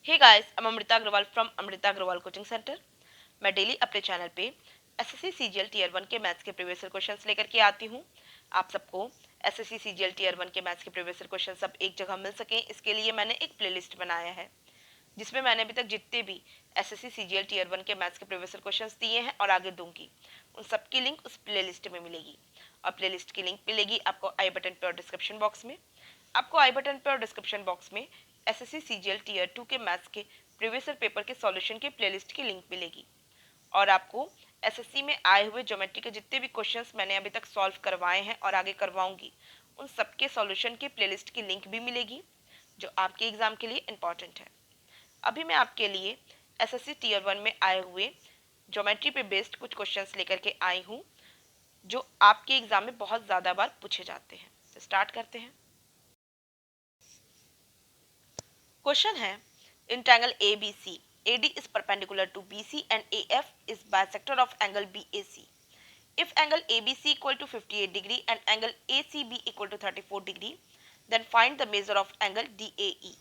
Hey guys, I'm Amrita Agarwal from Amrita Agarwal coaching centre. मैं daily अपने channel पे एसएससी सीजीएल टीयर 1 के मैथ्स के प्रीवियस ईयर क्वेश्चंस लेकर के आती हूँ। आप सबको एसएससी सीजीएल टीयर 1 के मैथ्स के प्रीवियस ईयर क्वेश्चन सब एक जगह मिल सकें, इसके लिए मैंने एक प्लेलिस्ट बनाया है जिसमें मैंने अभी तक जितने भी एसएससी सीजीएल टीयर 1 के मैथ्स के प्रीवियस ईयर क्वेश्चंस दिए हैं और आगे दूंगी, उन सबकी लिंक उस प्लेलिस्ट में मिलेगी। और प्लेलिस्ट की लिंक मिलेगी आपको आई बटन पे और डिस्क्रिप्शन बॉक्स में। आपको आई बटन पे और डिस्क्रिप्शन बॉक्स में एसएससी सीजीएल टीयर 2 के मैथ्स के प्रीवियस ईयर पेपर के सॉल्यूशन के प्लेलिस्ट की लिंक मिलेगी। और आपको एसएससी में आए हुए ज्योमेट्री के जितने भी क्वेश्चंस मैंने अभी तक सॉल्व करवाए हैं और आगे करवाऊंगी, उन सबके सॉल्यूशन के प्लेलिस्ट की लिंक भी मिलेगी, जो आपके एग्जाम के लिए इम्पॉर्टेंट है। अभी मैं आपके लिए एसएससी टीयर 1 में आए हुए ज्योमेट्री पे बेस्ड कुछ क्वेश्चंस लेकर के आई हूँ, जो आपके एग्जाम में बहुत ज़्यादा बार पूछे जाते हैं। तो स्टार्ट करते हैं। क्वेश्चन है, in triangle ABC, AD is perpendicular to BC and AF is bisector of angle BAC. If angle ABC equal to 58 degree and angle ACB equal to 34 degree, then find the measure of angle DAE.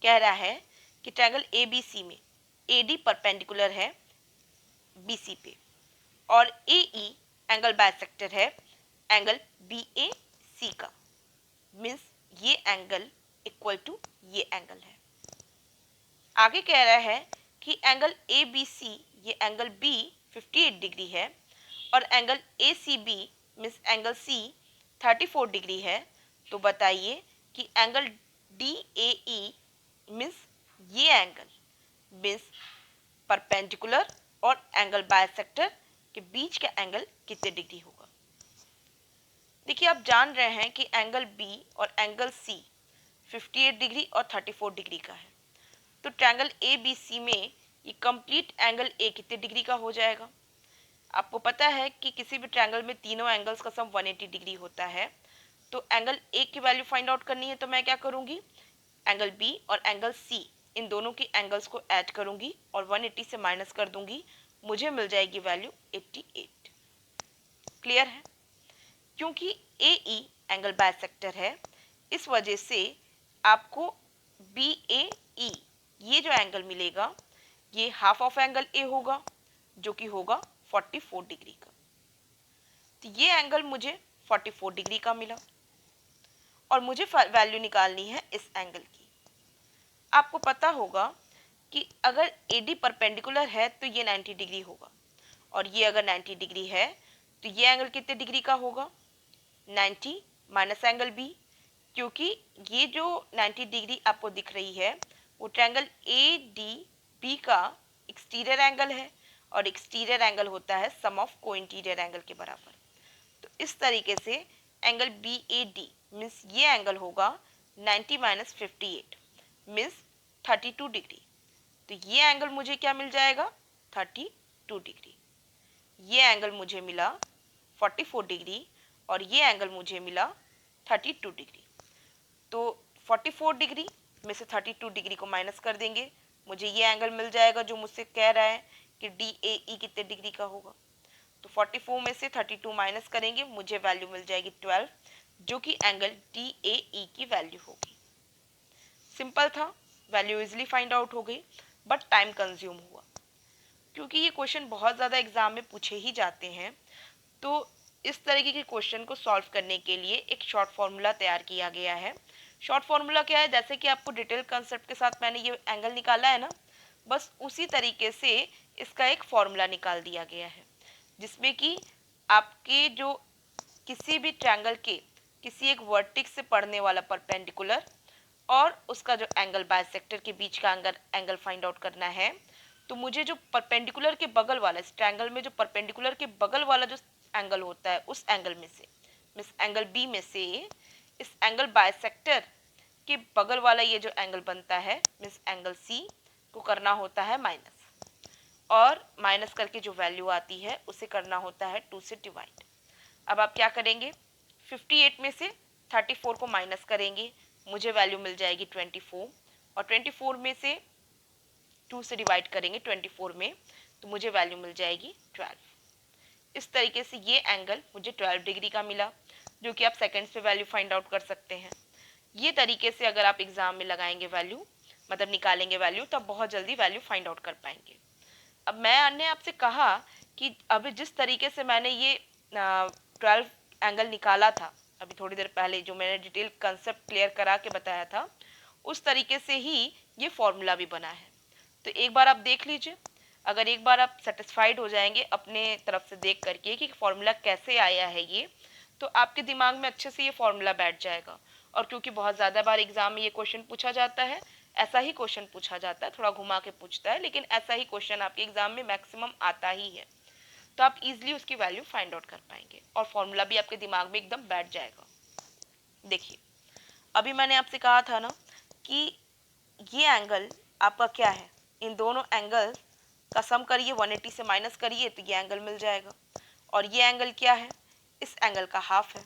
कह रहा है कि triangle ABC में AD perpendicular है BC पे और AE angle bisector है angle BAC का। मीन्स ये एंगल इक्वल टू ये एंगल है। आगे कह रहा है कि एंगल ABC, ये एंगल B 58 डिग्री है और angle ACB means angle C 34 degree है। तो बताइए कि एंगल DAE मीन्स ये एंगल मीन्स परपेंडिकुलर और एंगल बाइसेक्टर के बीच का एंगल कितने डिग्री होगा। देखिए, आप जान रहे हैं कि एंगल B और एंगल C 58 डिग्री और 34 डिग्री का है। तो ट्रायंगल ABC में ये कंप्लीट एंगल A कितने डिग्री का हो जाएगा। आपको पता है कि किसी भी ट्रायंगल में तीनों एंगल्स का सम 180 डिग्री होता है। तो एंगल A की वैल्यू फाइंड आउट करनी है, तो मैं क्या करूँगी, एंगल B और एंगल C इन दोनों की एंगल्स को ऐड करूँगी और 180 से माइनस कर दूंगी, मुझे मिल जाएगी वैल्यू 88। क्लियर है। क्योंकि AE एंगल बाइसेक्टर है, इस वजह से आपको BAE ये जो एंगल मिलेगा ये हाफ ऑफ एंगल A होगा, जो कि होगा 44 डिग्री का। तो ये एंगल मुझे 44 डिग्री का मिला और मुझे वैल्यू निकालनी है इस एंगल की। आपको पता होगा कि अगर AD परपेंडिकुलर है तो ये 90 डिग्री होगा और ये अगर 90 डिग्री है तो ये एंगल कितने डिग्री का होगा, 90 माइनस एंगल B, क्योंकि ये जो 90 डिग्री आपको दिख रही है वो ट्रायंगल ADB का एक्सटीरियर एंगल है और एक्सटीरियर एंगल होता है सम ऑफ कोइंटीरियर एंगल के बराबर। तो इस तरीके से एंगल BAD मीन्स ये एंगल होगा 90 माइनस 58 मीन्स 32 डिग्री। तो ये एंगल मुझे क्या मिल जाएगा, 32 डिग्री। ये एंगल मुझे मिला 44 डिग्री और ये एंगल मुझे मिला 32 डिग्री। तो 44 डिग्री में से 32 डिग्री को माइनस कर देंगे, मुझे ये एंगल मिल जाएगा जो मुझसे कह रहा है कि DAE कितने डिग्री का होगा। तो 44 में से 32 माइनस करेंगे, मुझे वैल्यू मिल जाएगी 12, जो कि एंगल DAE की वैल्यू होगी। सिंपल था, वैल्यू इजिली फाइंड आउट हो गई, बट टाइम कंज्यूम हुआ क्योंकि ये क्वेश्चन बहुत ज़्यादा एग्जाम में पूछे ही जाते हैं। तो इस तरीके के क्वेश्चन को सॉल्व करने के लिए एक शॉर्ट फॉर्मूला तैयार किया गया है। शॉर्ट फॉर्मूला क्या है, जैसे कि आपको डिटेल कंसेप्ट के साथ मैंने ये एंगल निकाला है ना, बस उसी तरीके से इसका एक फॉर्मूला निकाल दिया गया है, जिसमें कि आपके जो किसी भी ट्रायंगल के किसी एक वर्टेक्स से पड़ने वाला परपेंडिकुलर और उसका जो एंगल बाइसेक्टर के बीच का एंगल फाइंड आउट करना है। तो मुझे जो परपेंडिकुलर के बगल वाला, इस ट्रायंगल में जो परपेंडिकुलर के बगल वाला जो एंगल होता है उस एंगल में से मीन्स एंगल B में से इस एंगल बाइसेक्टर के बगल वाला ये जो एंगल बनता है मीन्स एंगल C को करना होता है माइनस, और माइनस करके जो वैल्यू आती है उसे करना होता है 2 से डिवाइड। अब आप क्या करेंगे, 58 में से 34 को माइनस करेंगे, मुझे वैल्यू मिल जाएगी 24 और 24 में से 2 से डिवाइड करेंगे 24 में, तो मुझे वैल्यू मिल जाएगी 12। इस तरीके से ये एंगल मुझे 12 डिग्री का मिला, जो कि आप सेकंड्स पे वैल्यू फाइंड आउट कर सकते हैं। ये तरीके से अगर आप एग्जाम में लगाएंगे वैल्यू मतलब निकालेंगे वैल्यू, तब बहुत जल्दी वैल्यू फाइंड आउट कर पाएंगे। अब मैंने आपसे कहा कि अभी जिस तरीके से मैंने ये 12 एंगल निकाला था अभी थोड़ी देर पहले, जो मैंने डिटेल कंसेप्ट क्लियर करा के बताया था, उस तरीके से ही ये फॉर्मूला भी बना है। तो एक बार आप देख लीजिए। अगर एक बार आप सेटिस्फाइड हो जाएंगे अपने तरफ से देख करके कि फॉर्मूला कैसे आया है ये, तो आपके दिमाग में अच्छे से ये फॉर्मूला बैठ जाएगा। और क्योंकि बहुत ज़्यादा बार एग्जाम में ये क्वेश्चन पूछा जाता है, ऐसा ही क्वेश्चन पूछा जाता है, थोड़ा घुमा के पूछता है, लेकिन ऐसा ही क्वेश्चन आपके एग्जाम में मैक्सिमम आता ही है, तो आप इजीली उसकी वैल्यू फाइंड आउट कर पाएंगे और फॉर्मूला भी आपके दिमाग में एकदम बैठ जाएगा। देखिए, अभी मैंने आपसे कहा था ना कि ये एंगल आपका क्या है, इन दोनों एंगल का सम करिए, 180 से माइनस करिए तो ये एंगल मिल जाएगा। और ये एंगल क्या है, इस एंगल का हाफ है।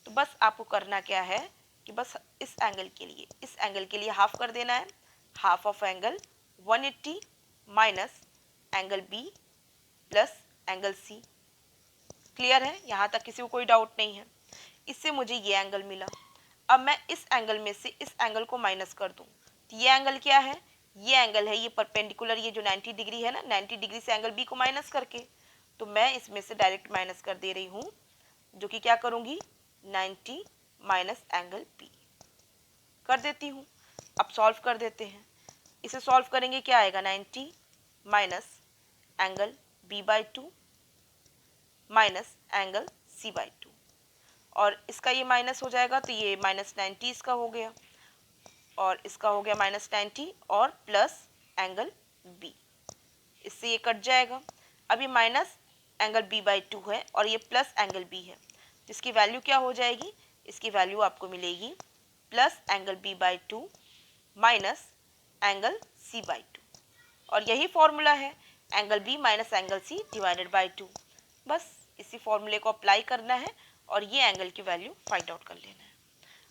तो बस आपको करना क्या है कि बस इस एंगल के लिए हाफ कर देना है। Half of angle 180 minus angle B plus angle C. Clear है? यहाँ तक किसी को कोई डाउट नहीं है? इससे मुझे ये एंगल मिला। अब मैं इस एंगल में से इस एंगल को माइनस कर दूं तो ये एंगल क्या है, ये एंगल है, ये परपेंडिकुलर, ये जो 90 डिग्री है ना, 90 डिग्री से एंगल बी को माइनस करके, तो मैं इसमें से डायरेक्ट माइनस कर दे रही हूँ, जो कि क्या करूँगी, 90 माइनस एंगल बी कर देती हूँ। अब सॉल्व कर देते हैं। इसे सॉल्व करेंगे, क्या आएगा, 90 minus angle B by 2 minus angle C by 2, और इसका ये माइनस हो जाएगा तो ये माइनस 90 इसका हो गया, और इसका हो गया माइनस 90 और प्लस एंगल बी, इससे ये कट जाएगा। अब ये माइनस एंगल बी बाई 2 है और ये प्लस एंगल बी है, जिसकी वैल्यू क्या हो जाएगी, इसकी वैल्यू आपको मिलेगी plus angle B by 2 minus angle C by 2, और यही फॉर्मूला है, angle B minus angle C divided by 2। बस इसी फॉर्मूले को अप्लाई करना है और ये एंगल की वैल्यू फाइंड आउट कर लेना है।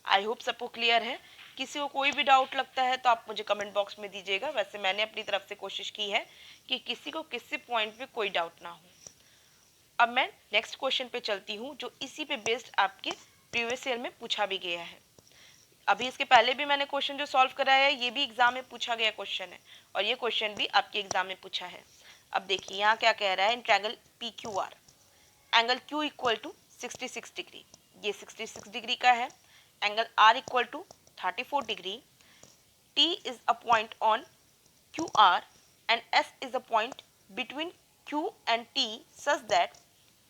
आई होप सबको क्लियर है। किसी को कोई भी डाउट लगता है तो आप मुझे कमेंट बॉक्स में दीजिएगा। वैसे मैंने अपनी तरफ से कोशिश की है कि किसी को किसी पॉइंट पे कोई डाउट ना हो। अब मैं नेक्स्ट क्वेश्चन पे चलती हूँ, जो इसी पे बेस्ड आपके प्रीवियस ईयर में पूछा भी गया है। अभी इसके पहले भी मैंने क्वेश्चन जो सॉल्व कराया है, ये भी एग्जाम में पूछा गया क्वेश्चन है, और ये क्वेश्चन भी आपके एग्जाम में पूछा है। अब देखिए यहाँ क्या कह रहा है, in triangle P Q R angle Q equal to 66 degree, ये 66 डिग्री का है। Angle R equal to 34 degree. T is a point on QR and S is a point between Q and T such that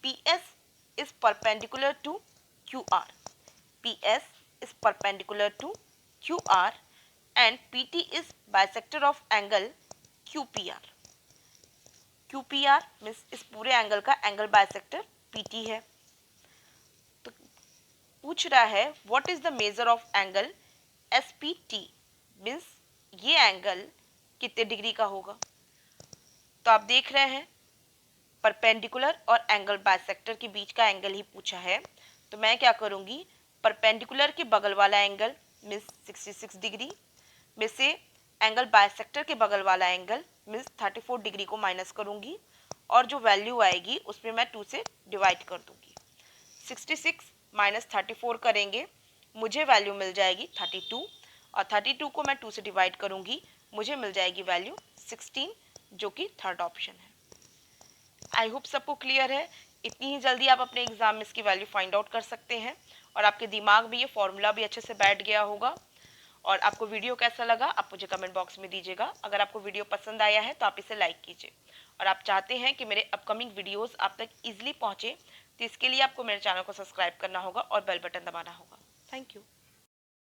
PS is perpendicular to QR. PS is perpendicular to QR and PT is bisector of angle QPR. QPR means इस पूरे angle का angle bisector PT है। तो पूछ रहा है what is the measure of angle SPT, means ये angle कितने डिग्री का होगा। तो आप देख रहे हैं परपेंडिकुलर और एंगल बाइसेक्टर के बीच का एंगल ही पूछा है, तो मैं क्या करूंगी, परपेंडिकुलर के बगल वाला एंगल मीन्स 66 डिग्री में से एंगल बाइसेक्टर के बगल वाला एंगल मीन्स 34 डिग्री को माइनस करूंगी, और जो वैल्यू आएगी उसमें मैं 2 से डिवाइड कर दूंगी। 66 माइनस 34 करेंगे, मुझे वैल्यू मिल जाएगी 32, और 32 को मैं 2 से डिवाइड करूंगी, मुझे मिल जाएगी वैल्यू 16, जो कि थर्ड ऑप्शन है। आई होप सबको क्लियर है। इतनी ही जल्दी आप अपने एग्जाम में इसकी वैल्यू फाइंड आउट कर सकते हैं, और आपके दिमाग में ये फॉर्मूला भी अच्छे से बैठ गया होगा। और आपको वीडियो कैसा लगा आप मुझे कमेंट बॉक्स में दीजिएगा। अगर आपको वीडियो पसंद आया है तो आप इसे लाइक कीजिए, और आप चाहते हैं कि मेरे अपकमिंग वीडियोस आप तक इजीली पहुंचे, तो इसके लिए आपको मेरे चैनल को सब्सक्राइब करना होगा और बेल बटन दबाना होगा। Thank you.